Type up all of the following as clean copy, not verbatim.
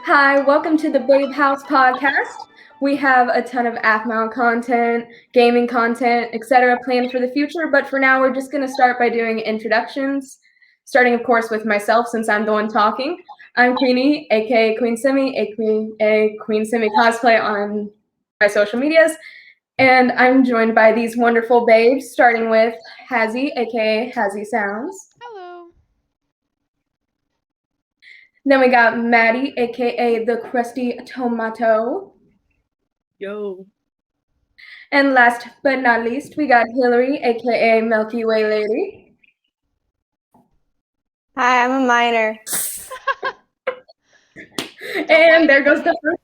Hi, welcome to the Babe House podcast. We have a ton of Aphmau content, gaming content, etc. planned for the future, but for now we're just going to start by doing introductions, starting of course with myself since I'm the one talking. I'm Queenie, aka Queen Simi, aka Queen Simi cosplay on my social medias, and I'm joined by these wonderful babes, starting with Hazzy, aka Hazzy Sounds. Hello. Then we got Maddie, aka the Crusty Tomato. Yo. And last but not least, we got Hillary, aka Milky Way Lady. Hi, I'm a minor. And there goes the first.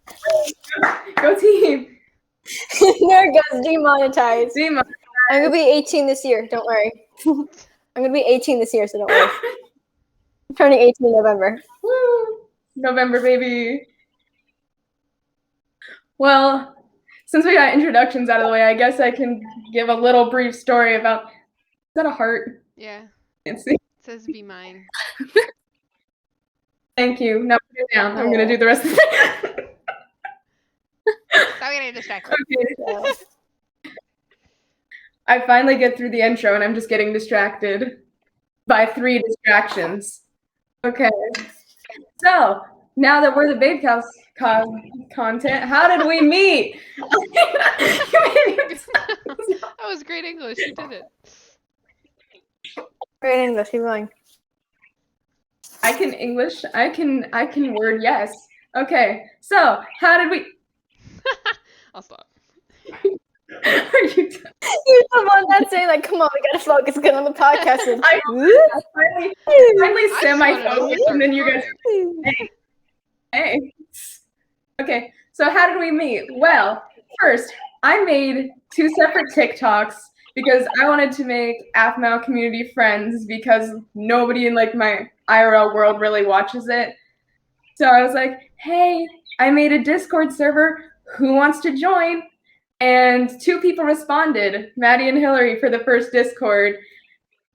Go team. There it goes, demonetized. Demonetized. I'm gonna be 18 this year. Don't worry. I'm gonna be 18 this year, so don't worry. I'm turning 18 in November. Woo! November, baby. Well, since we got introductions out of the way, I guess I can give a little brief story about. Is that a heart? Yeah. Can't see. It says be mine. Thank you. Now put it down. I'm gonna do the rest of it. Stop getting distracted. Okay. I finally get through the intro and I'm just getting distracted by 3 distractions. Okay. So now that we're the Babe House content, how did we meet? That was great English. You did it. Great English, keep going. I can English. I can word yes. Okay. So how did we? I'll stop. Are you? You're the one that's saying like, come on, we gotta focus, get on the podcast. And, Finally semi-focused, and then you guys. Hey. Okay, so how did we meet? Well, first, I made 2 separate TikToks because I wanted to make Aphmau community friends because nobody in like my IRL world really watches it. So I was like, hey, I made a Discord server. Who wants to join? And 2 people responded, Maddie and Hillary, for the first Discord.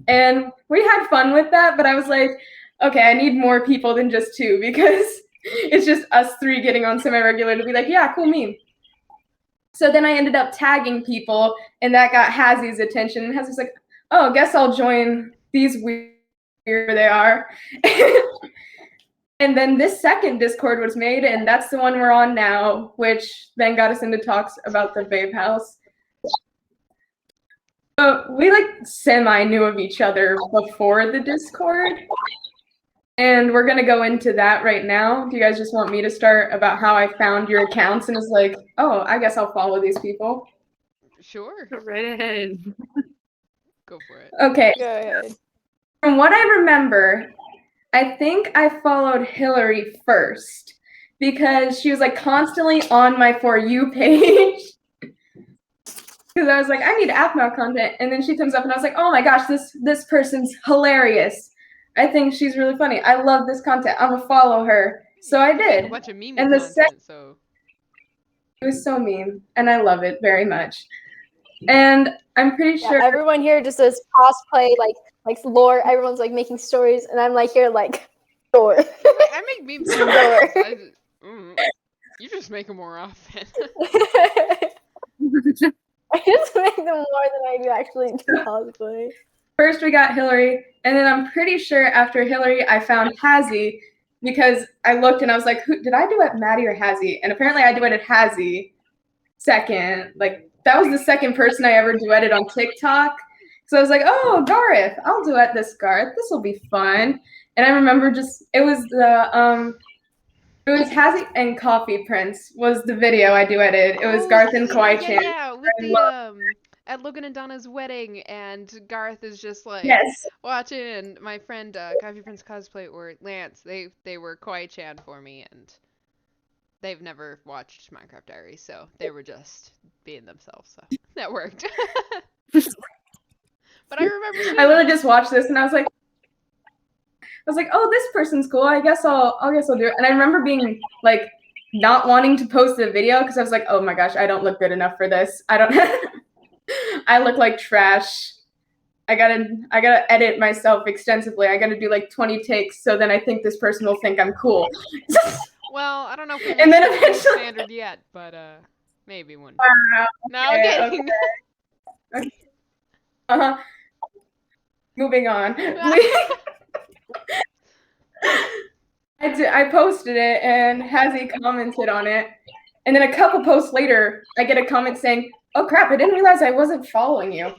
And we had fun with that, but I was like, okay, I need more people than just 2 because it's just us 3 getting on semi-regular to be like, yeah, cool meme. So then I ended up tagging people, and that got Hazzy's attention. And Hazzy's like, oh, guess I'll join these weird they are. And then this second Discord was made, and that's the one we're on now, which then got us into talks about the Babe House. So we like semi knew of each other before the Discord. And we're gonna go into that right now. Do you guys just want me to start about how I found your accounts and it's like, oh, I guess I'll follow these people? Sure. Go right ahead. Go for it. Okay. Go ahead. From what I remember, I think I followed Hillary first because she was like constantly on my For You page. Because I was like, I need Aphmau content. And then she comes up and I was like, oh my gosh, this person's hilarious. I think she's really funny. I love this content. I'm gonna follow her. So I did. A bunch of meme And the content, so It was so mean, and I love it very much. And I'm pretty sure everyone here just does cosplay, like lore. Everyone's like making stories, and I'm like here like, door. I make memes. Sometimes. You just make them more often. I just make them more than I do actually do cosplay. first we got Hillary, and then I'm pretty sure after Hillary I found Hazzy because I looked and I was like, who did I duet Maddie or Hazzy? And apparently I duetted Hazzy second. Like that was the second person I ever duetted on TikTok. So I was like, oh, Gareth, I'll duet this Gareth. This will be fun. And I remember it was Hazzy and Coffee Prince was the video I duetted. It was Garth and Kawaii-chan. Yeah, with the at Logan and Donna's wedding, and Garth is just like watching, and my friend Coffee Prince Cosplay or Lance, they were Kawaii-chan for me, and they've never watched Minecraft Diaries, so they were just being themselves, so that worked. But I remember I literally just watched this and I was like, oh, this person's cool. I guess I'll do it. And I remember being like not wanting to post the video because I was like, oh my gosh, I don't look good enough for this. I look like trash. I gotta edit myself extensively. I gotta do like 20 takes so then I think this person will think I'm cool. Well, I don't know if we've And then reached the gold eventually- standard yet, but maybe one. Wow. No, I'm Okay, kidding. Uh-huh. Moving on. I posted it and Hazzy commented on it. And then a couple posts later, I get a comment saying, "Oh crap, I didn't realize I wasn't following you."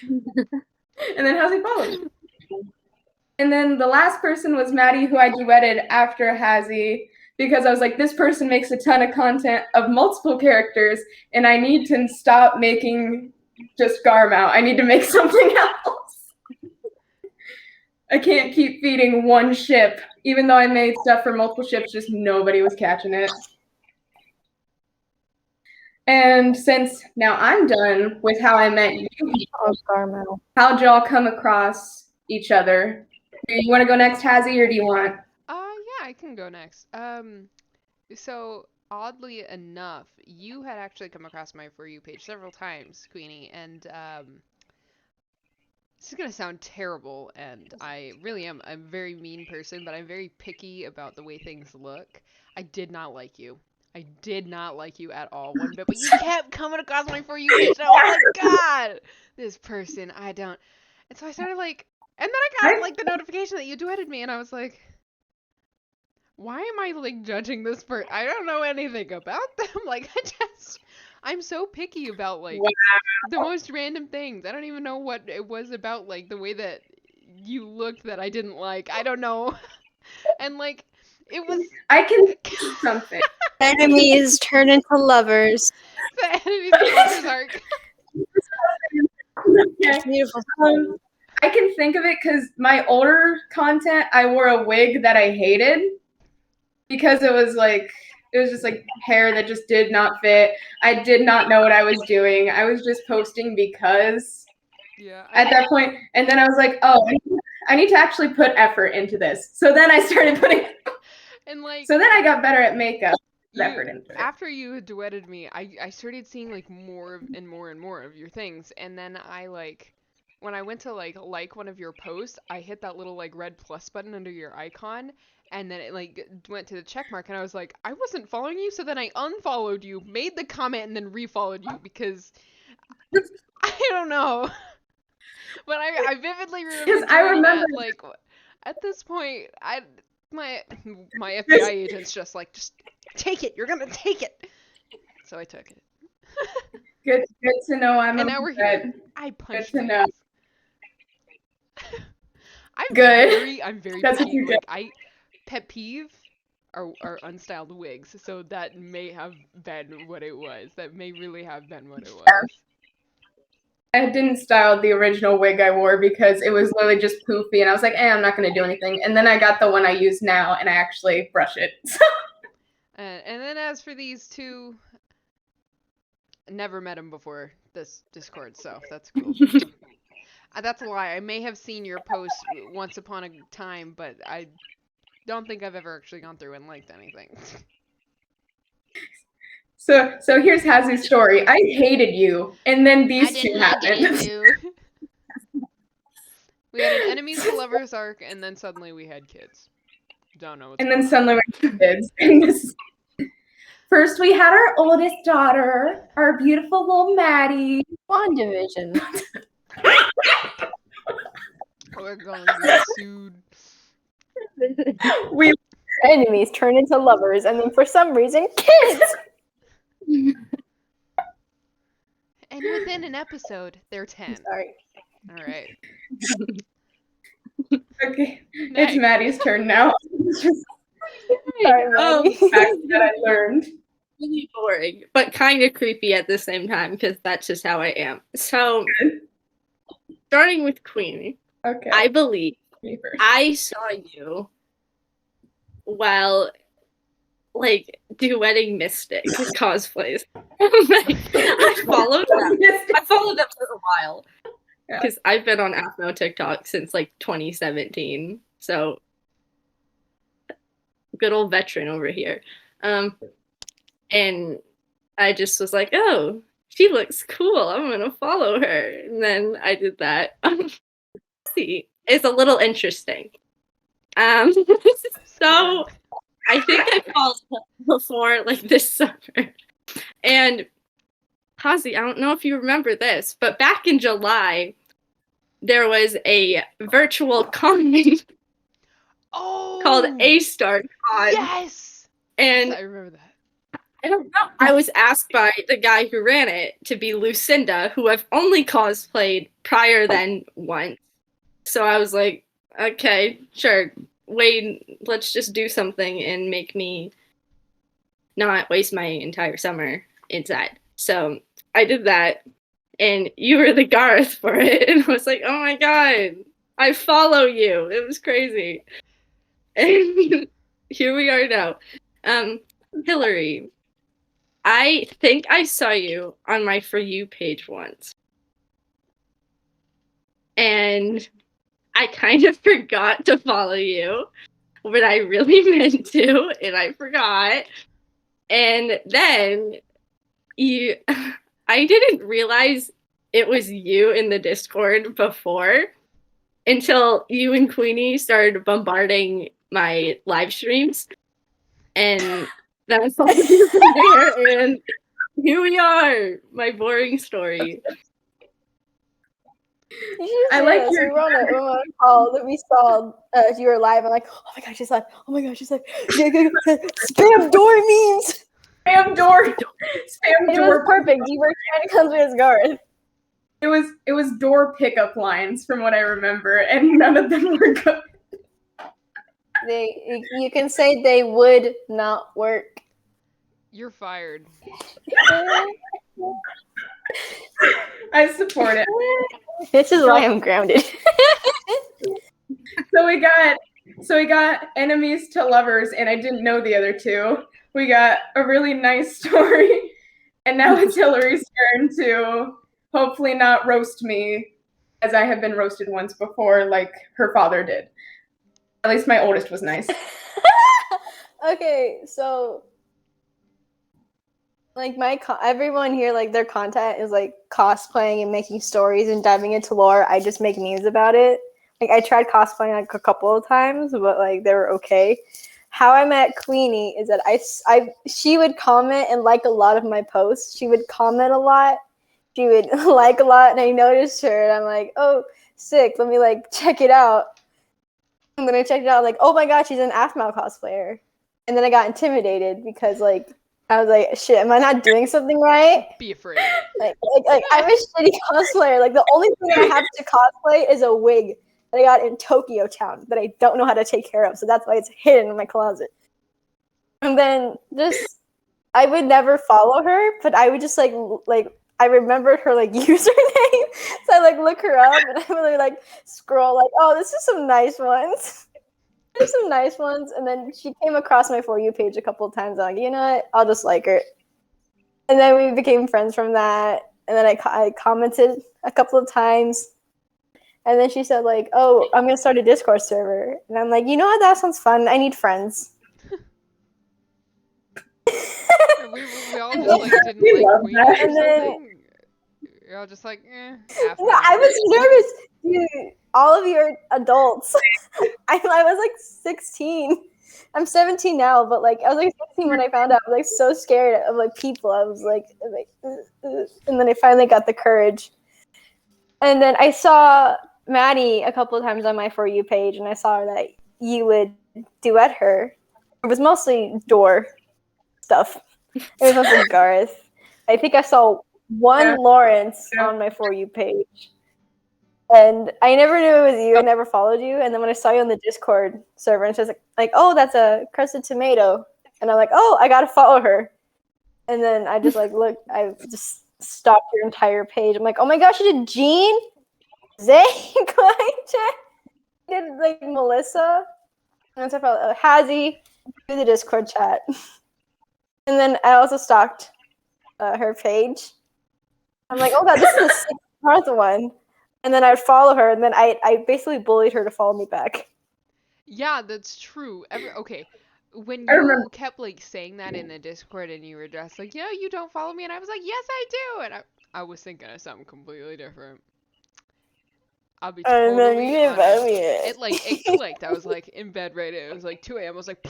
And then Hazzy followed me. And then the last person was Maddie, who I duetted after Hazzy, because I was like, this person makes a ton of content of multiple characters, and I need to stop making just Garmau. I need to make something else. I can't keep feeding one ship, even though I made stuff for multiple ships, just nobody was catching it. And since now I'm done with how I met you, how'd y'all come across each other? Do you want to go next, Hazzy, or do you want? Yeah, I can go next. So oddly enough, you had actually come across my For You page several times, Queenie, and this is gonna sound terrible, and I really am. I'm a very mean person, but I'm very picky about the way things look. I did not like you. I did not like you at all one bit, but you kept coming across my For You page, and I was like, God, this person, I don't. And so I started like, and then I got like the notification that you duetted me, and I was like, why am I like judging this person? I don't know anything about them. Like, I'm so picky about like the most random things. I don't even know what it was about, like the way that you looked that I didn't like. I don't know. And like, it was. I can do something. Enemies turn into lovers. The enemies to lovers arc. It's beautiful. I can think of it because my older content, I wore a wig that I hated because it was just like hair that just did not fit. I did not know what I was doing. I was just posting because at that point, and then I was like, oh, I need to actually put effort into this. So then I started putting, and like, so then I got better at makeup. Effort into it. After you had duetted me, I started seeing like more and more and more of your things, and then I like, when I went to like one of your posts, I hit that little like red plus button under your icon, and then it like went to the check mark, and I was like, I wasn't following you, so then I unfollowed you, made the comment, and then refollowed you because I don't know. But I vividly remember that, like, at this point, my FBI agent's just like, just take it, you're gonna take it. So I took it. Good to know I'm and now we're here. I punched you. I'm very That's picky. Like, pet peeve are unstyled wigs, so that may have been what it was. That may really have been what it was. I didn't style the original wig I wore because it was literally just poofy, and I was like, I'm not gonna do anything. And then I got the one I use now, and I actually brush it. And then as for these two, never met them before this Discord, so that's cool. That's a lie. I may have seen your post once upon a time, but I don't think I've ever actually gone through and liked anything. So here's Hazzy's story. I hated you, and then these two happened. We had an enemies to lovers arc, and then suddenly we had kids. Don't know what's and then suddenly we had kids. And first we had our oldest daughter, our beautiful little Maddie. WandaVision. We're going to get sued. Enemies turn into lovers, and then for some reason, kids! And within an episode, they're 10. Sorry. All right. Okay, it's Maddie's turn now. Sorry, Maddie. Facts that I learned. Really boring, but kind of creepy at the same time because that's just how I am. So, starting with Queenie, okay. I believe I saw you while like duetting Mystic cosplays. I followed them for a while because I've been on Aphmau TikTok since like 2017. So good old veteran over here. And I just was like, oh, she looks cool. I'm gonna follow her. And then I did that. See, it's a little interesting. So I think I followed before like this summer. And Hazi, I don't know if you remember this, but back in July, there was a virtual con called A-Star Con. Yes! And Yes, I remember that. I don't know. I was asked by the guy who ran it to be Lucinda, who I've only cosplayed prior than once. So I was like, okay, sure. Wade, let's just do something and make me not waste my entire summer inside. So I did that, and you were the Garth for it, and I was like, oh my god, I follow you. It was crazy. And here we are now. Hillary, I think I saw you on my For You page once. And I kind of forgot to follow you, but I really meant to, and I forgot. And then I didn't realize it was you in the Discord before until you and Queenie started bombarding my live streams. And then I followed you from there, and here we are, my boring story. I like your. We were on a call that we saw you were live. I'm like, oh my gosh, she's live. Oh my gosh, she's live. Spam door memes. Spam door. Spam it door. Was perfect. You were trying to come to his Garth. It was door pickup lines from what I remember, and none of them were good. You can say they would not work. You're fired. I support it. This is why I'm grounded. So we got enemies to lovers, and I didn't know the other two. We got a really nice story, and now it's Hillary's turn to hopefully not roast me, as I have been roasted once before, like her father did. At least my oldest was nice. Okay, so like everyone here, like their content is like cosplaying and making stories and diving into lore. I just make memes about it. Like I tried cosplaying like a couple of times, but like they were okay. How I met Queenie is that she would comment and like a lot of my posts. She would comment a lot. She would like a lot, and I noticed her, and I'm like, oh, sick. Let me like check it out. And then I checked it out, like, oh my gosh, she's an Aphmau cosplayer. And then I got intimidated because like I was like, shit, am I not doing something right? Be afraid. Like I'm a shitty cosplayer. Like the only thing I have to cosplay is a wig that I got in Tokyo Town that I don't know how to take care of. So that's why it's hidden in my closet. And then I would never follow her, but I would just like I remembered her like username. So I like look her up and I really like scroll like, oh, this is some nice ones. There's some nice ones. And then she came across my For You page a couple of times. I'm like, you know what? I'll just like her. And then we became friends from that. And then I commented a couple of times. And then she said like, oh, I'm going to start a Discord server. And I'm like, you know what? That sounds fun. I need friends. we all just like didn't like Queenie or something. You're all just like, No, I was nervous. Dude, all of you are adults. I was like 16. I'm 17 now, but like I was like 16 when I found out. I was like so scared of like people. I was like and then I finally got the courage. And then I saw Maddie a couple of times on my For You page, and I saw that you would duet her. It was mostly door stuff. It was mostly Garth. I think I saw one Lawrence on my For You page. And I never knew it was you. I never followed you. And then when I saw you on the Discord server, and she was like, oh, that's a crusted tomato. And I'm like, oh, I got to follow her. And then I just like, look, I just stopped your entire page. I'm like, oh my gosh, you did Jean? Zay? did like Melissa? And so I followed Hazi through the Discord chat. And then I also stalked her page. I'm like, oh god, this is the 6th one. And then I'd follow her, and then I basically bullied her to follow me back. Yeah, that's true. Okay, when you kept like saying that in the Discord, and you were just like, yeah, you don't follow me, and I was like, yes, I do, and I was thinking of something completely different. I'll be I know totally you honest. about me. It clicked. I was like in bed right. It was like 2 a.m. I was like,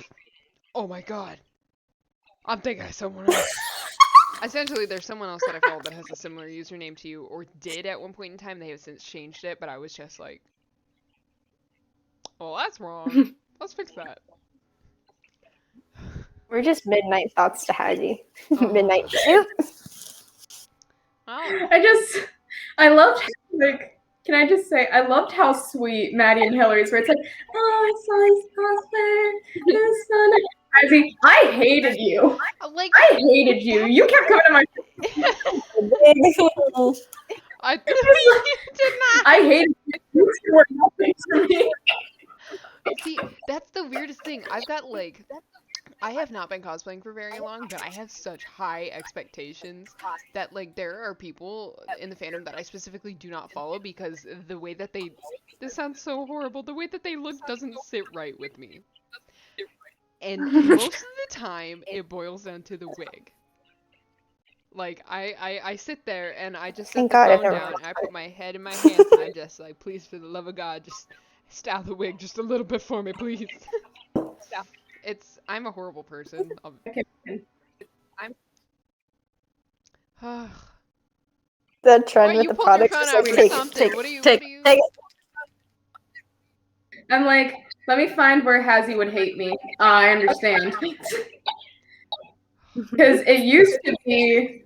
oh my god, I'm thinking of someone else. Essentially, there's someone else that I follow that has a similar username to you, or did at one point in time. They have since changed it, but I was just like, well, that's wrong. Let's fix that. We're just midnight thoughts to Haji. Oh. Midnight soup. Oh. I loved, like, can I just say, I loved how sweet Maddie and Hillary's were. It's like, oh, I saw his cosplay. It was fun. I hated you. Like, I hated you. You kept coming to my. I you did not. I hated you. You were nothing to me. See, that's the weirdest thing. I've got like, I have not been cosplaying for very long, but I have such high expectations that like there are people in the fandom that I specifically do not follow because the way that they, this sounds so horrible, the way that they look doesn't sit right with me. And most of the time, it boils down to the wig. Like, I sit there and I just set the phone down and I put my head in my hands and I'm just like, please, for the love of God, just style the wig just a little bit for me, please. I'm a horrible person. The trend with you the pulled your products phone is out like, for take something. it, What are you? take it. I'm like, let me find where Hazzy would hate me. I understand. Because it used to be,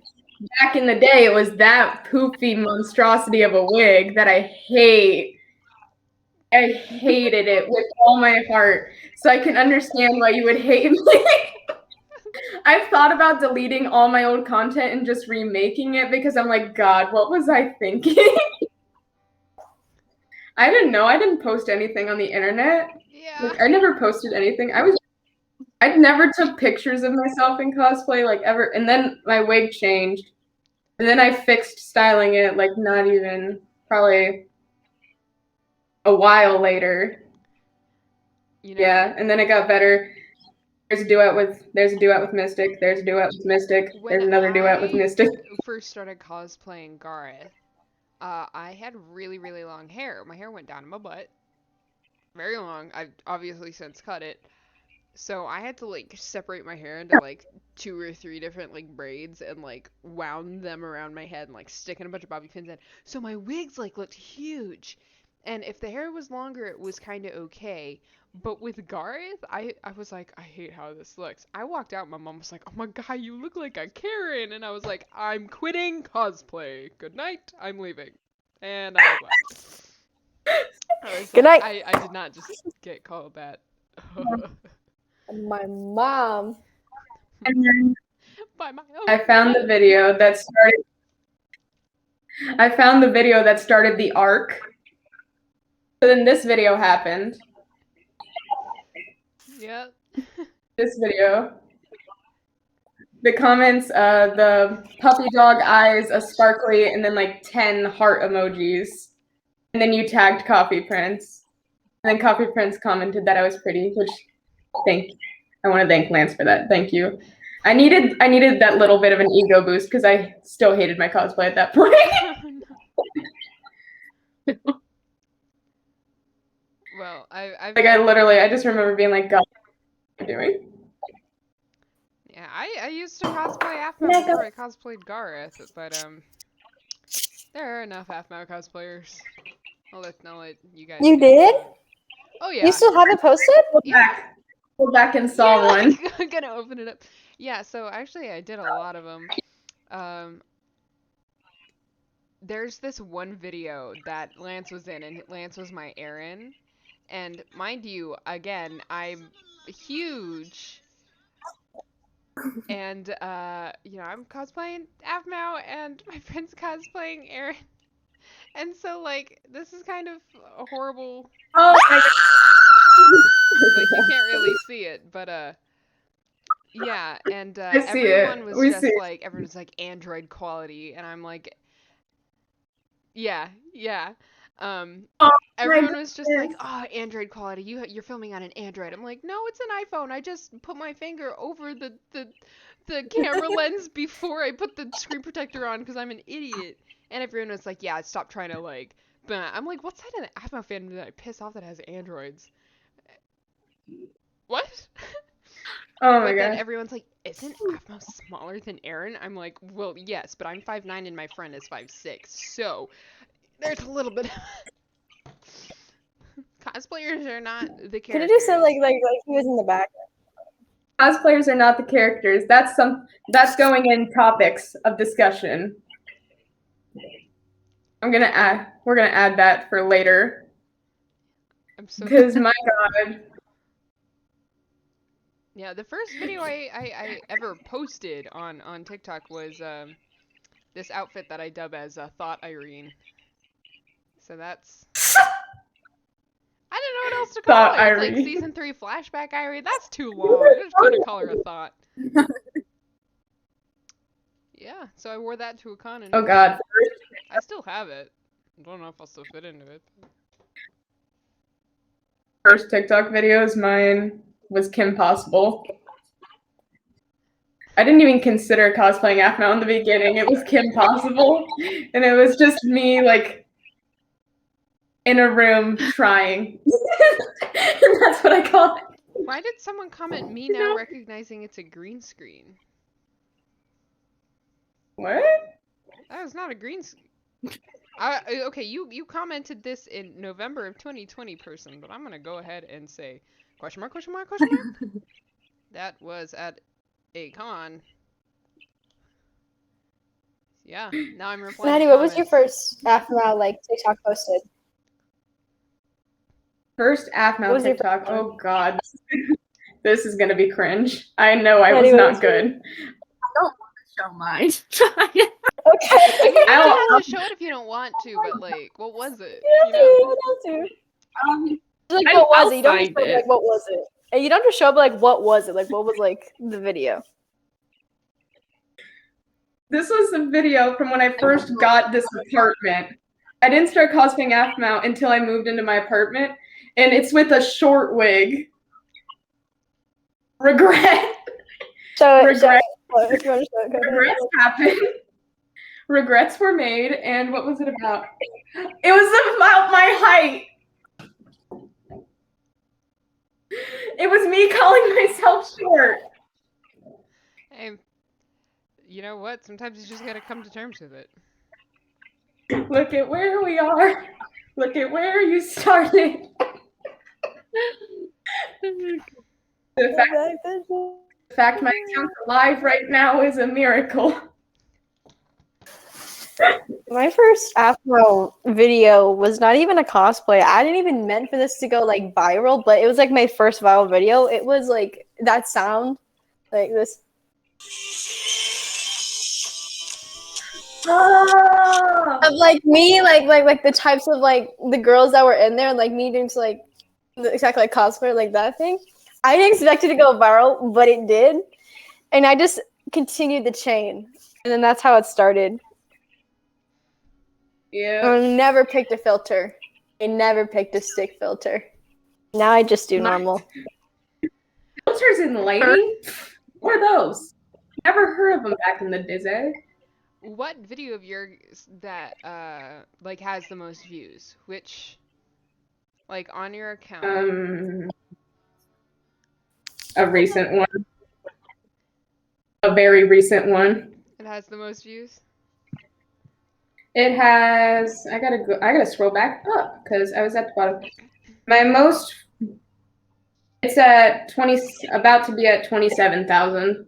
back in the day, it was that poofy monstrosity of a wig that I hate. I hated it with all my heart. So I can understand why you would hate me. I've thought about deleting all my old content and just remaking it because I'm like, God, what was I thinking? I didn't know. I didn't post anything on the internet. Yeah. Like, I never posted anything. I never took pictures of myself in cosplay, like, ever. And then my wig changed. And then I fixed styling it, like, not even probably a while later. You know, Yeah, and then it got better. There's a duet with Mystic. There's a duet with Mystic. There's another duet with Mystic. When I first started cosplaying Gareth, I had really, really long hair. My hair went down to my butt. Very long. I've obviously since cut it. So I had to like separate my hair into like 2 or 3 different like braids and like wound them around my head and like sticking a bunch of bobby pins in. So my wigs like looked huge. And if the hair was longer, it was kind of okay. But with Gareth, I was like, I hate how this looks. I walked out, my mom was like, oh my god, you look like a Karen. And I was like, I'm quitting cosplay. Good night, I'm leaving. And I left. Good night. I did not just get called that. My mom. By my I found the video that started the arc. So then this video happened. Yep. This video. The comments, the puppy dog eyes, a sparkly, and then like 10 heart emojis. And then you tagged Coffee Prince. And then Coffee Prince commented that I was pretty, which I want to thank Lance for that. Thank you. I needed that little bit of an ego boost because I still hated my cosplay at that point. Well, I just remember being like, God, what are you doing? Yeah, I used to cosplay Aphmau before I cosplayed Gareth, but there are enough Aphmau cosplayers. I'll let you guys. You did? Oh yeah. You still have it posted? Go back and saw one. I'm gonna open it up. Yeah, so actually I did a lot of them. There's this one video that Lance was in, and Lance was my Aaron. And mind you, again, I'm huge. And, I'm cosplaying Aphmau, and my friend's cosplaying Aaron. And so, like, this is kind of a horrible... Oh my god. Like, you can't really see it, but, yeah, and, everyone was like, Android quality, and I'm like... Yeah. Everyone was just like, oh, Android quality, you're filming on an Android. I'm like, no, it's an iPhone. I just put my finger over the camera lens before I put the screen protector on because I'm an idiot. And everyone was like, yeah, stop trying to, like, Bah. I'm like, what side of the Aphmau fandom did I piss off that has androids? What? Oh my But then gosh. everyone's like, isn't Aphmau smaller than Aaron? I'm like, well, yes, but I'm 5'9" and my friend is 5'6", so there's a little bit. Cosplayers are not the characters. Could have just said like he was in the back. Cosplayers are not the characters. That's going in topics of discussion. We're gonna add that for later. I'm so Because my God. Yeah, the first video I ever posted on TikTok was this outfit that I dub as Thought Irene. So that's I don't know what else to call Thought her. It's Irene. like season 3 flashback Irene. That's too long. I'm just gonna call her a thought. Yeah, so I wore that to a con. Oh God. I still have it. I don't know if I'll still fit into it. First TikTok videos, mine was Kim Possible. I didn't even consider cosplaying Aphmau in the beginning. It was Kim Possible, and it was just me like in a room trying. And that's what I call it. Why did someone comment me now recognizing it's a green screen? What? That was not a green screen. Okay, you commented this in November of 2020, person, but I'm gonna go ahead and say question mark, question mark, question mark. That was at a con. Yeah, now I'm replying. Maddie, what was your first Aphmau like TikTok posted? First Aphmau TikTok. Oh God, this is gonna be cringe. I know I was not good. I don't want to show mine. Okay. I mean, you don't have to show it if you don't want to, but like, what was it? You don't have to. Like, what was it? You don't have to show, like, what was it? And you don't have to show, but like, what was it? Like, what was like the video? This was the video from when I first got this apartment. I didn't start cosplaying Aphmau until I moved into my apartment, and it's with a short wig. Regret. Regrets happened. Regrets were made, and what was it about? It was about my height. It was me calling myself short. Hey, you know what? Sometimes you just gotta come to terms with it. Look at where we are. Look at where you started. The fact my account's alive right now is a miracle. My first Aphmau video was not even a cosplay. I didn't even meant for this to go like viral, but it was like my first viral video. It was like that sound, like this. Oh. Of like me, like the types of like the girls that were in there, like me doing like exactly like cosplay, like that thing. I didn't expect it to go viral, but it did, and I just continued the chain, and then that's how it started. Yeah. I never picked a filter. I never picked a stick filter. Now I just do normal. Filters in lighting? What are those? Never heard of them back in the day. What video of yours that like has the most views? Which, like, on your account? A recent one. A very recent one. It has the most views? It has. I gotta scroll back up because I was at the bottom. My most. It's at 20. About to be at 27,000.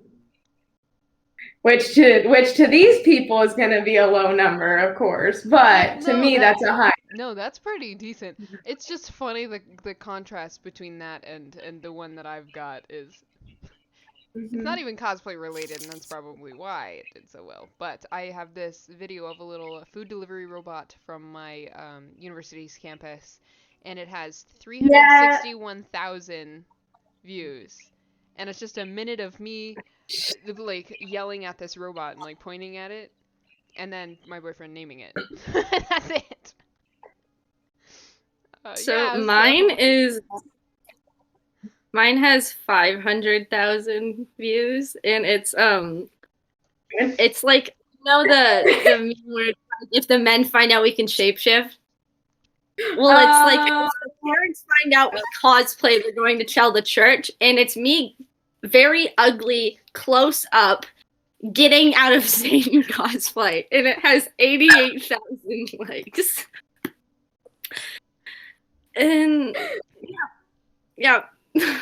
Which to these people is gonna be a low number, of course. But to me, that's a high. No, that's pretty decent. It's just funny the contrast between that and the one that I've got is. It's not even cosplay related, and that's probably why it did so well. But I have this video of a little food delivery robot from my university's campus, and it has 361,000 views. And it's just a minute of me, like, yelling at this robot and, like, pointing at it, and then my boyfriend naming it. That's it. Mine has 500,000 views, and it's like, you know, the meme where if the men find out we can shapeshift. Well, it's like the parents find out what cosplay they're going to tell the church, and it's me, very ugly, close up, getting out of Satan cosplay, and it has 88,000 likes. And yeah.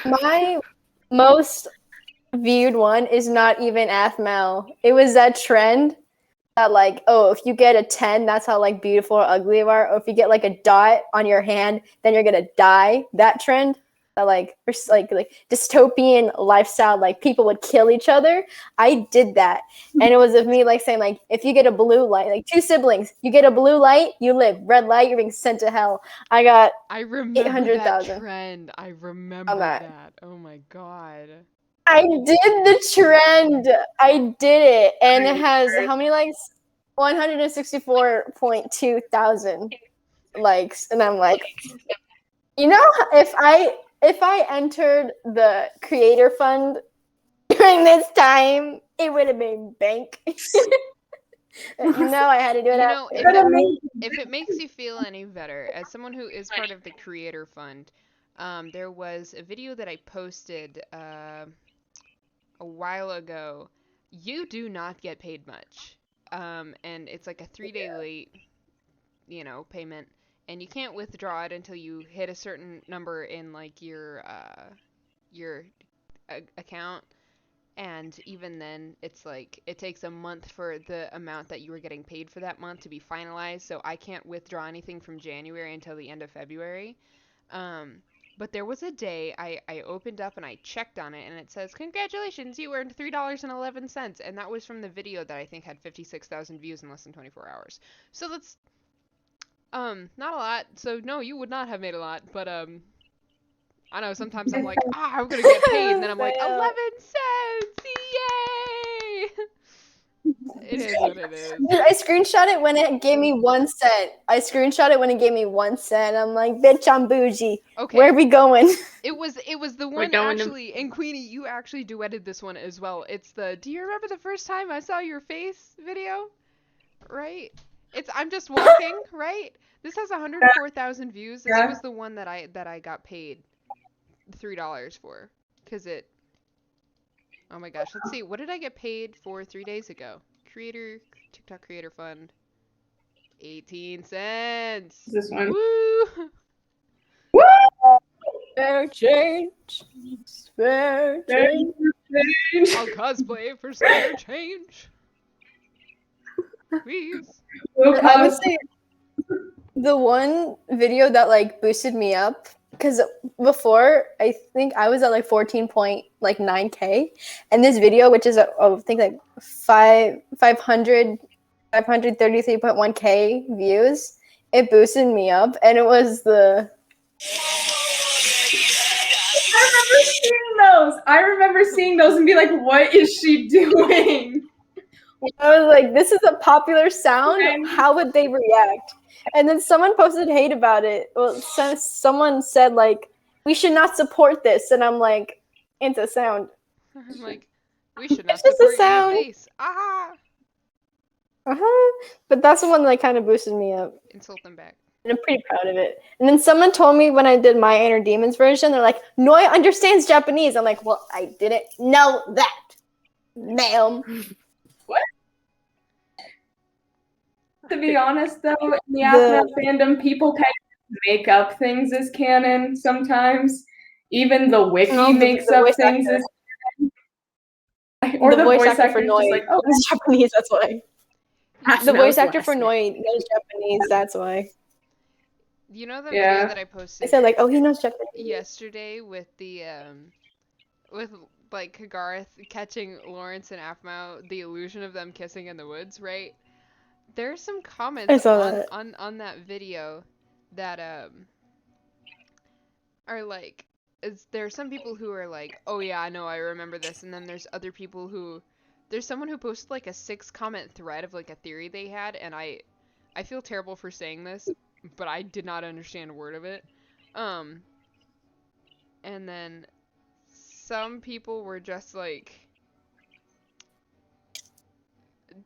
My most viewed one is not even Aphmau. It was that trend that like, oh, if you get a 10, that's how like beautiful or ugly you are. Or if you get like a dot on your hand, then you're gonna die. That trend. That like dystopian lifestyle, like people would kill each other. I did that. And it was of me like saying, like, if you get a blue light, like 2 siblings, you get a blue light, you live. Red light, you're being sent to hell. I got I remember 800,000 that trend. I remember that. Oh my god. I did the trend. I did it. And it has how many likes? 164.2 thousand likes. And I'm like, you know, if I entered the creator fund during this time, it would have been bank. No, I had to do it. You know, if it makes you feel any better, as someone who is part of the creator fund, there was a video that I posted a while ago. You do not get paid much, and it's like a 3-day late, payment, and you can't withdraw it until you hit a certain number in like your account. And even then, it's like it takes a month for the amount that you were getting paid for that month to be finalized. So I can't withdraw anything from January until the end of February. But there was a day I opened up and I checked on it, and it says, "Congratulations, you earned $3.11." And that was from the video that I think had 56,000 views in less than 24 hours. So that's not a lot. So no, you would not have made a lot, but I know sometimes I'm like, I'm gonna get paid, and then I'm like, 11 cents, yay! It is what it is. Dude, I screenshot it when it gave me 1 cent. I'm like, bitch, I'm bougie. Okay. Where are we going? It was the one actually, and Queenie, you actually duetted this one as well. It's the "Do you remember the first time I saw your face?" video, right? It's I'm just walking, right? This has 104,000 views, and it was the one that I got paid $3 for, because it. Oh my gosh, let's see. What did I get paid for 3 days ago? TikTok creator fund. 18 cents. This one. Woo! Woo! Spare change. Spare change. I'll cosplay for spare change. Please. I would say the one video that like boosted me up, because before I think I was at like 14.9K, and this video, which is I think like 533.1K views, it boosted me up, and it was the. I remember seeing those and be like, what is she doing? I was like, this is a popular sound. How would they react? And then someone posted hate about it. Well, someone said like, we should not support this, and I'm like, it's a sound. I'm like, we should not It's just a support sound. your face. Ah. But that's the one that kind of boosted me up. Insult them back. And I'm pretty proud of it. And then someone told me when I did my Inner Demons version, they're like, Noi understands Japanese. I'm like, well, I didn't know that, ma'am. What? To be honest, though, in the Aphmau fandom, people kind of make up things as canon sometimes. Even the wiki makes up things as canon. Or the voice actor for Noi like, oh, it's Japanese, that's why. The voice actor for Noi knows Japanese, that's why. You know the video that I posted? I said like, oh, he knows Japanese. Yesterday with the with like Garth catching Lawrence and Aphmau, the illusion of them kissing in the woods, right? There's some comments on that video that are like, there are some people who are like, oh yeah, I know, I remember this, and then there's other people who, there's someone who posted like a 6-comment thread of like a theory they had, and I feel terrible for saying this, but I did not understand a word of it. And then some people were just like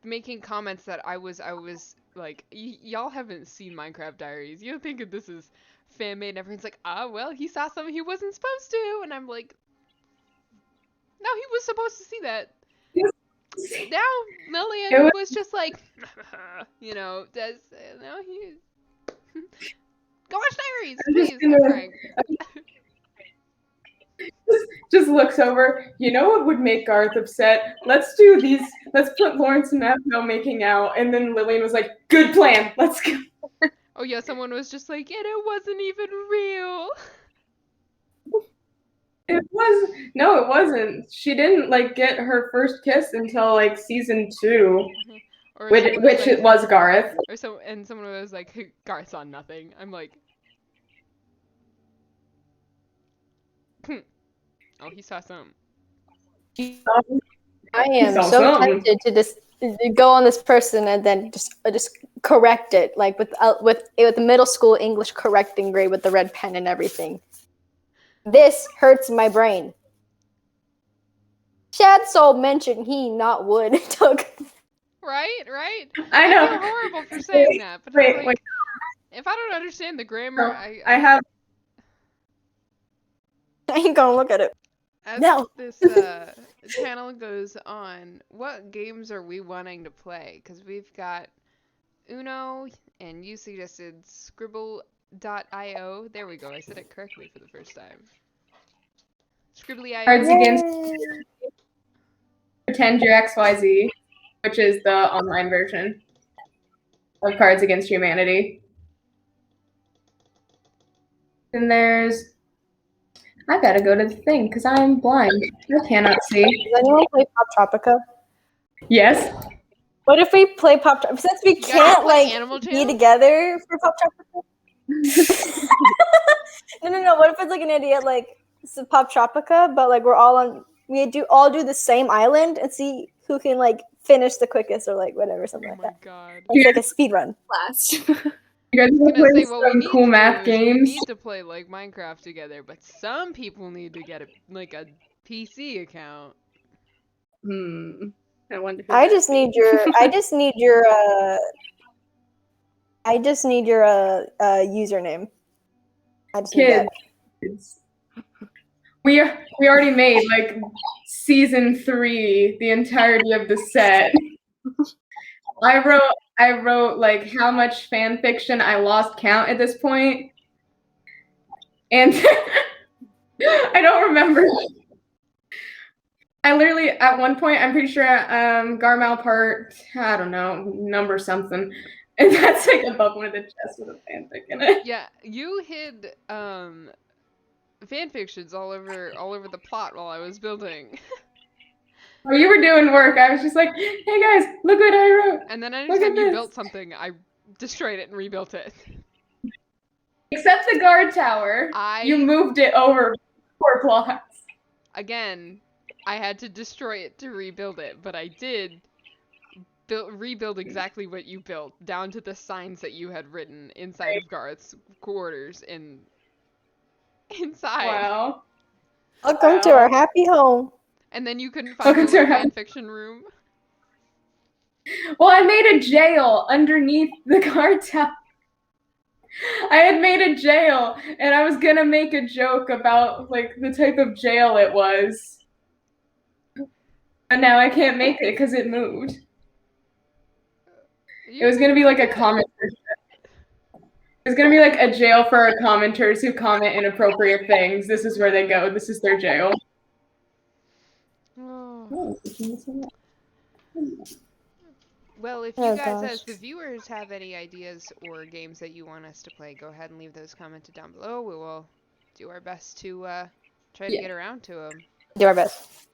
making comments that I was like, y'all haven't seen Minecraft Diaries. You don't think that this is fan made? And everyone's like, well, he saw something he wasn't supposed to, and I'm like, no, he was supposed to see that. Now Lillian was just like, you know, no, he. Go watch Diaries, please. I'm crying. Just looks over. You know what would make Garth upset? Let's do these. Let's put Lawrence and Aphmau making out. And then Lillian was like, "Good plan. Let's go." Oh yeah, someone was just like, and it wasn't even real. It wasn't. She didn't like get her first kiss until like season 2, which it was Garth. Or someone was like, Garth saw nothing. I'm like, oh, he saw something. I am so tempted to just go on this person and then just correct it, like with the middle school English correcting grade with the red pen and everything. This hurts my brain. Chad Soul mentioned he, not would, took. Right? I know. I feel horrible for saying that, but wait. If I don't understand the grammar, I have. I ain't gonna look at it. As this channel goes on, what games are we wanting to play? Because we've got Uno, and you suggested Scribble.io. There we go. I said it correctly for the first time. Scribbly.io. Cards Against Pretend You're XYZ, which is the online version of Cards Against Humanity. And there's. I gotta go to the thing because I'm blind. I cannot see. Does anyone play Pop Tropica? Yes. What if we play Pop Tropica? Since we can't be together for Pop Tropica. No. What if it's like an idiot it's Pop Tropica, but we're all on. We all do the same island and see who can finish the quickest or whatever, something like that. Oh my god! It's like a speed run. Last. You guys want to play some cool math games? We need to play Minecraft together, but some people need to get a PC account. I wonder. I just need your username. I just need that. We already made season 3, the entirety of the set. I wrote how much fan fiction I lost count at this point. And I don't remember. I literally, at one point, I'm pretty sure Garmal part, I don't know, number something. And that's above one of the chests with a fanfic in it. Yeah, you hid fanfictions all over the plot while I was building. Oh, you were doing work. I was just like, hey guys, look what I wrote. And then anytime you built something, I destroyed it and rebuilt it. Except the guard tower. You moved it over 4 blocks. Again, I had to destroy it to rebuild it, but I did rebuild exactly what you built, down to the signs that you had written inside of Garth's quarters inside. Wow. Welcome to our happy home. And then you couldn't find your fanfiction room. Well, I made a jail underneath the guard tower. I had made a jail, and I was gonna make a joke about the type of jail it was. And now I can't make it because it moved. It was gonna be a commenter. It was gonna be a jail for our commenters who comment inappropriate things. This is where they go. This is their jail. Well, if you guys, as the viewers, have any ideas or games that you want us to play, go ahead and leave those commented down below. We will do our best to try to get around to them. Do our best.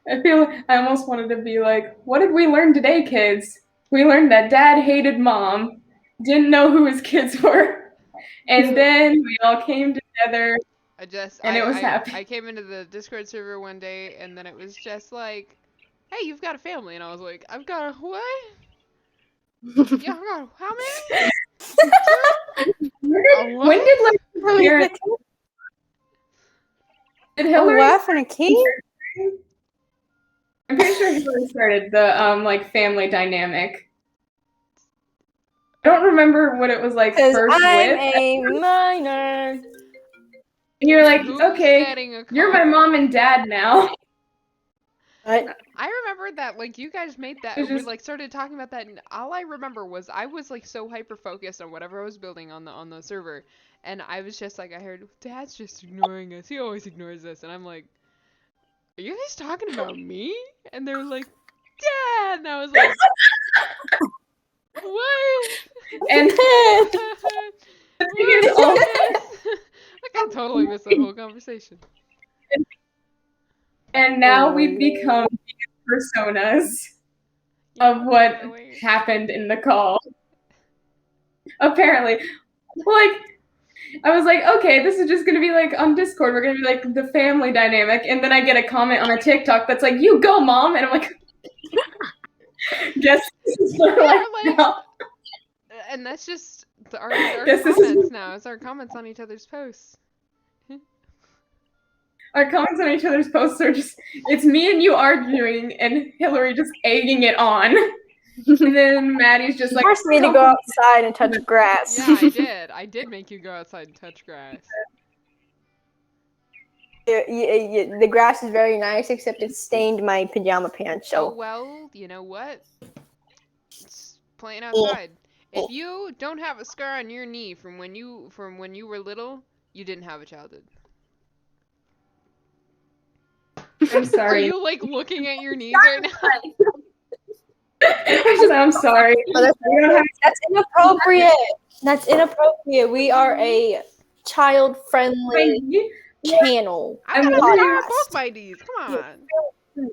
I almost wanted to be what did we learn today, kids? We learned that Dad hated Mom, didn't know who his kids were, and then we all came together. It was happy. I came into the Discord server one day, and then it was just like, hey, you've got a family. And I was like, I've got a what? Yeah, I've got how many? When did Hillary? A wife and a king? I'm pretty sure Hillary started the like family dynamic. I don't remember what it was like Because first I'm with. a minor. And you're like, Who's okay, getting a you're my car? mom and dad now. Right? I remember that, like, you guys made that, It's we, just- like, started talking about that, and all I remember was I was, like, so hyper-focused on whatever I was building on the server, and I was just like, I heard, Dad's just ignoring us, he always ignores us, and I'm like, are you guys talking about me? And they were like, Dad! And I was like, what? And What thing is, is this? Like, I totally missed the whole conversation. and now we've become personas of what happened in the call. Apparently. Like, I was like, okay, this is just gonna be like on Discord, we're gonna be like the family dynamic, and then I get a comment on a TikTok that's like, you go, Mom, and I'm like, guess this is what we're like now. And that's just our Guess this is- comments now. It's our comments on each other's posts. Our comments on each other's posts are just, it's me and you arguing, and Hillary just egging it on. And then Maddie's just like, Forced me to go outside and touch grass. Yeah, I did. I did make you go outside and touch grass. The grass is very nice, except it stained my pajama pants. Oh, So well, you know what? It's playing outside. If you don't have a scar on your knee from when you were little, you didn't have a childhood. I'm sorry. Are you like looking at your knees right now? I'm sorry. that's inappropriate. That's inappropriate. We are a child-friendly channel. I got a scar on both my knees. Come on.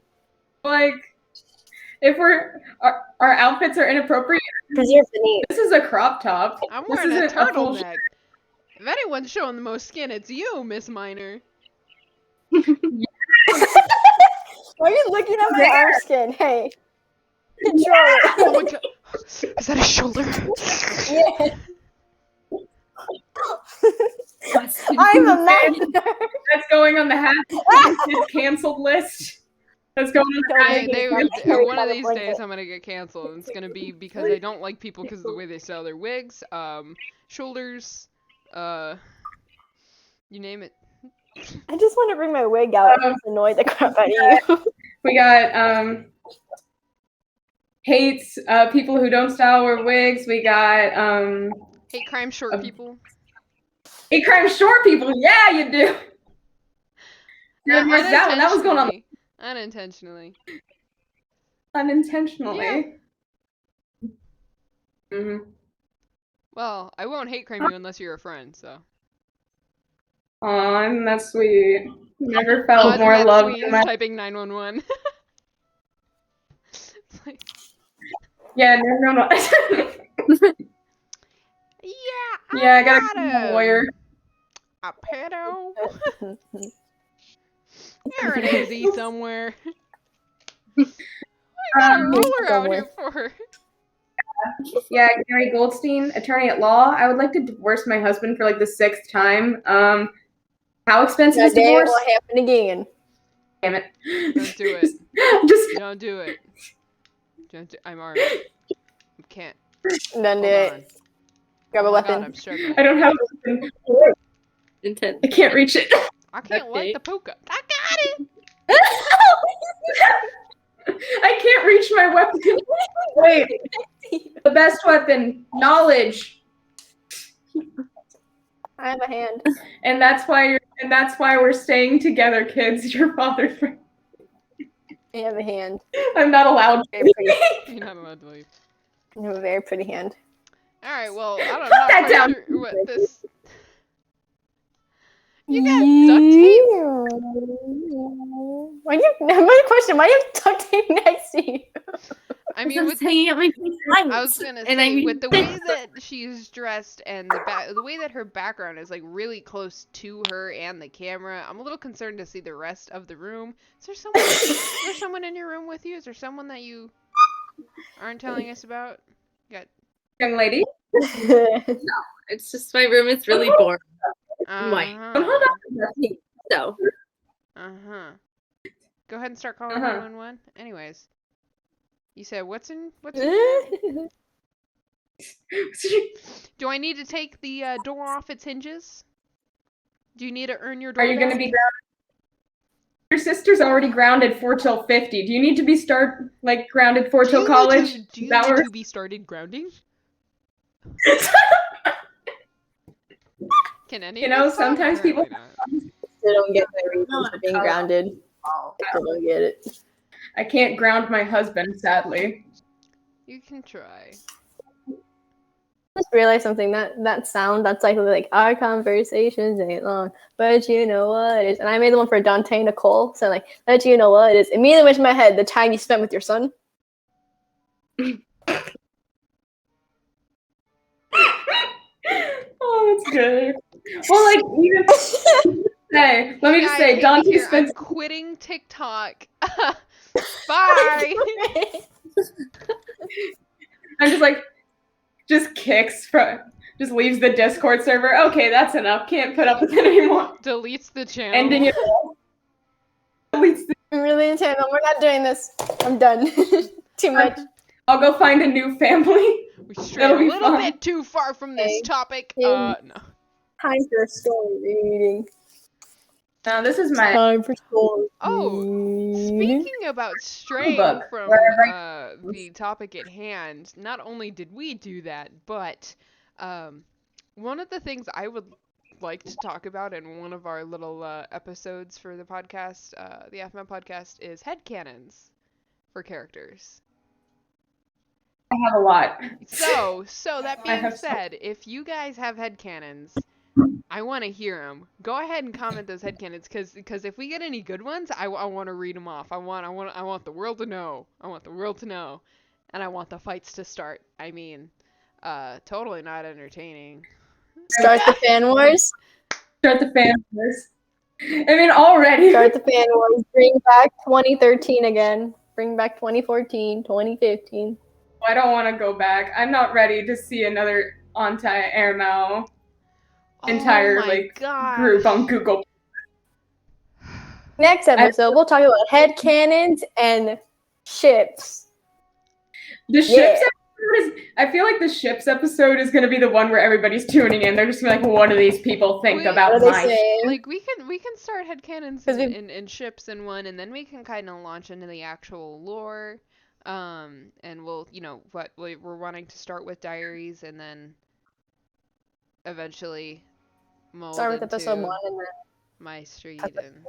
Like, if our outfits are inappropriate, Preserve the knees. this is a crop top. I'm This wearing a isn't a full turtleneck. If anyone's showing the most skin, it's you, Miss Minor. Why are you looking at my arm skin? Hey, control it. Oh my god. Is that a shoulder? Yeah. I'm a minor. That's going on the it's canceled list. That's going on the One of these days I'm gonna get canceled. And it's gonna be because I don't like people because of the way they style their wigs, shoulders, you name it. I just want to bring my wig out and annoy the crap out of you. We got hates people who don't style wear wigs. We got Hate crime short people. hate crime short people. Yeah, you do. Not that one. That was going on unintentionally. unintentionally. Yeah. Mm-hmm. Well, I won't hate crime you unless you're a friend, so. Aw, that's sweet. Never felt more love than that. Typing 911. It's like, Yeah, no. yeah, I gotta call a lawyer. A pedo. You're an AZ somewhere. What got a roller out here for? Yeah, Gary Goldstein, attorney at law. I would like to divorce my husband for like the 6th time. How expensive is divorce? What happened again? Damn it. Don't do it. Just Don't do it. I'm armed. I can't. Don't do Hold on. it. Grab a Oh my weapon. God, I'm struggling. I don't have a weapon. Intense. I can't reach it. I can't light the puka. I got it! I can't reach my weapon. Wait. The best weapon, knowledge. I have a hand. And that's why we're staying together, kids. Your father. I have a hand. I'm not allowed to. Very pretty. You're not allowed to leave. You have a very pretty hand. Alright, well, I don't know. Put that down. Sure what this. You got duct tape? Why you? My question. Why you have duct tape next to you? I mean, with hanging up my I was gonna say, with the way that she's dressed and the way that her background is like really close to her and the camera, I'm a little concerned to see the rest of the room. Is there someone in your room with you? Is there someone that you aren't telling us about? Young lady. It's just my room is really boring. White. Uh-huh. So Uh-huh. Go ahead and start calling 911. Anyways, you said what's in Do I need to take the door off its hinges? Do you need to earn your door? Are you going to be grounded? Your sister's already grounded 4 till 50. Do you need to be grounded 4 till college? Do you need to be started grounding? Can any? You know, sometimes people they don't get their reasons for being grounded. I don't get it. I can't ground my husband, sadly. You can try. I just realized something, that sound, that's like our conversations ain't long, but you know what it is. And I made the one for Dante Nicole, so like, but you know what it is. Immediately went to my head, the time you spent with your son. Oh, that's good. Well, like, even hey, let me just say, Dante spends. I'm quitting TikTok. Bye. I'm just like, just leaves the Discord server. Okay, that's enough. Can't put up with it anymore. Deletes the channel. Ending it all. Deletes the. I'm really in channel. We're not doing this. I'm done. Too much. I'll go find a new family. We strayed a little bit too far from this topic. No. Time for story reading. No, this is my time for story. Oh, speaking about straying from the topic at hand, not only did we do that, but one of the things I would like to talk about in one of our little episodes for the podcast, the Aphmau podcast, is headcanons for characters. I have a lot. So that being said, if you guys have headcanons, I want to hear them. Go ahead and comment those headcanons, because if we get any good ones, I want to read them off. I want the world to know. I want the world to know, and I want the fights to start. I mean, totally not entertaining. Start the fan wars. Start the fan wars. I mean, already. Start the fan wars. Bring back 2013 again. Bring back 2014, 2015. I don't want to go back. I'm not ready to see another anti-Aphmau entire group on Google. Next episode, we'll talk about headcanons and ships. The ships episode I feel like the ships episode is going to be the one where everybody's tuning in. They're just going to be like, what do these people think about my Like, we can start headcanons in ships in one, and then we can kind of launch into the actual lore. And we'll, we're wanting to start with diaries, and then eventually start with episode 1 and then my street and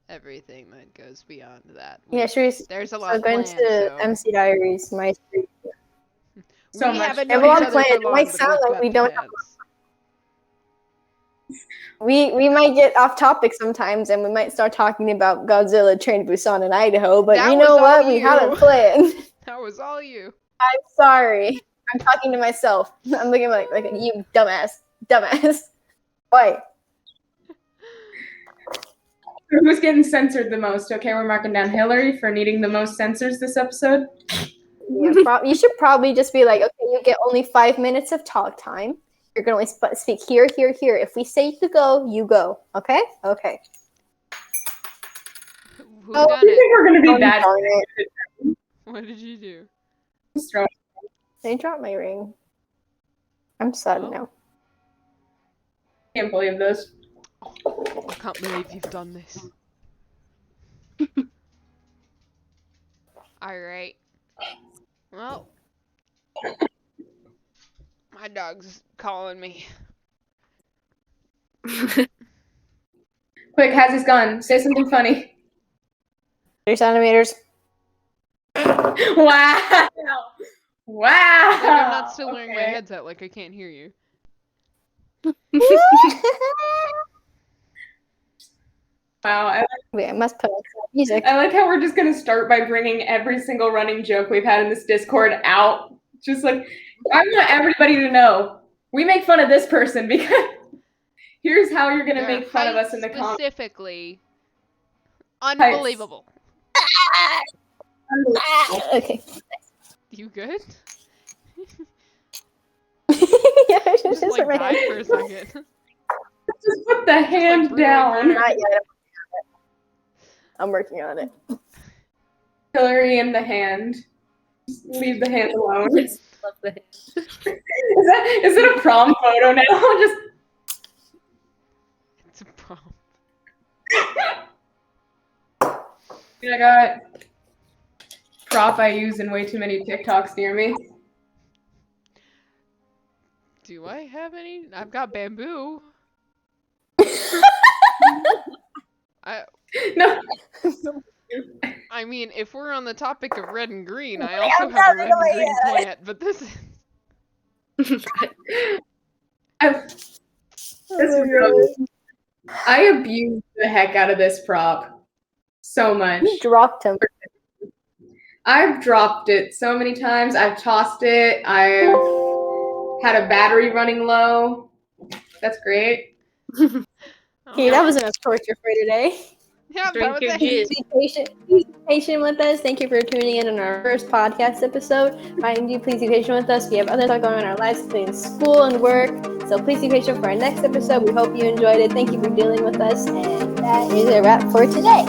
everything that goes beyond that. There's a lot planned. So going to MC Diaries, my street. So much. Haven't a lot planned. It might sound like we don't have. We might get off topic sometimes, and we might start talking about Godzilla Train to Busan in Idaho, but you know what? We haven't planned. That was all you. I'm sorry. I'm talking to myself. I'm looking like you dumbass. Why? Who's getting censored the most? Okay, we're marking down Hillary for needing the most censors this episode. Yeah, you should probably just be like, okay, you get only 5 minutes of talk time. You're going to only speak here, here, here. If we say to go, you go. Okay? Okay. I think we're going to be bad. What did you do? They dropped my ring. I'm sad now. Can't believe this. I can't believe you've done this. Alright. Well. My dog's calling me. Quick, how's his gun? Say something funny. 3 centimeters. Wow. Wow. Like, I'm not still wearing my headset, like I can't hear you. Wow. Wait, I must put on some music. I like how we're just going to start by bringing every single running joke we've had in this Discord out. Just like, I want everybody to know. We make fun of this person because here's how you're going to make fun of us in the comments. Specifically, unbelievable. Okay. You good? Yeah, just like died for a second. Just put the hand down. Not yet. I'm working on it. Hillary in the hand. Just leave the hand alone. Yes, love the hand. Is it a prom photo now? Just It's a problem. I got prop I use in way too many TikToks near me. Do I have any? I've got bamboo. No. I mean, if we're on the topic of red and green, I also have a red and green plant, but this is... I abused the heck out of this prop so much. You dropped him. I've dropped it so many times. I've tossed it. I've had a battery running low. That's great. Okay, that was enough torture for today. Yeah, Drink that your was juice. Please be patient with us. Thank you for tuning in on our first podcast episode. Mind you, please be patient with us. We have other stuff going on in our lives, including school and work. So please be patient for our next episode. We hope you enjoyed it. Thank you for dealing with us. And that is a wrap for today.